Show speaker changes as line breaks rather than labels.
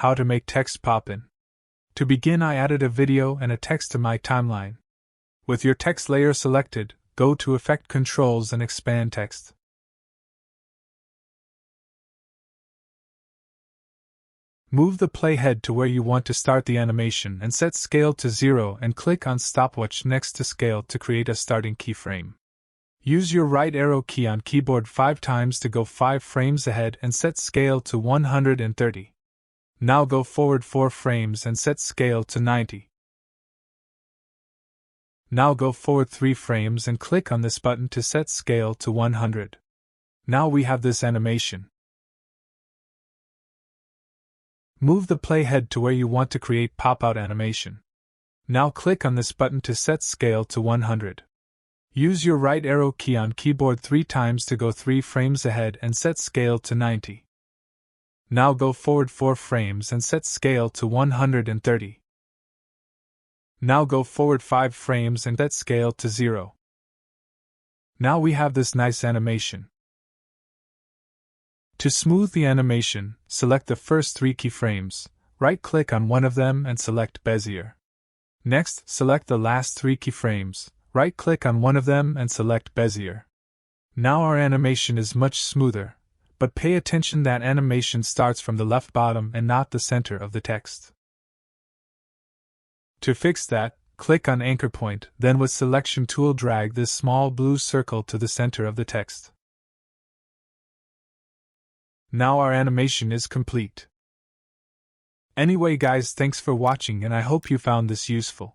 How to make text pop in. To begin, I added a video and a text to my timeline. With your text layer selected, go to Effect Controls and expand text. Move the playhead to where you want to start the animation and set scale to 0 and click on stopwatch next to scale to create a starting keyframe. Use your right arrow key on keyboard 5 times to go 5 frames ahead and set scale to 130. Now go forward 4 frames and set scale to 90. Now go forward 3 frames and click on this button to set scale to 100. Now we have this animation. Move the playhead to where you want to create pop-out animation. Now click on this button to set scale to 100. Use your right arrow key on keyboard 3 times to go 3 frames ahead and set scale to 90. Now go forward 4 frames and set scale to 130. Now go forward 5 frames and set scale to 0. Now we have this nice animation. To smooth the animation, select the first 3 keyframes, right-click on one of them and select Bezier. Next, select the last 3 keyframes, right-click on one of them and select Bezier. Now our animation is much smoother, but pay attention that animation starts from the left bottom and not the center of the text. To fix that, click on Anchor Point, then with Selection tool drag this small blue circle to the center of the text. Now our animation is complete. Anyway guys, thanks for watching and I hope you found this useful.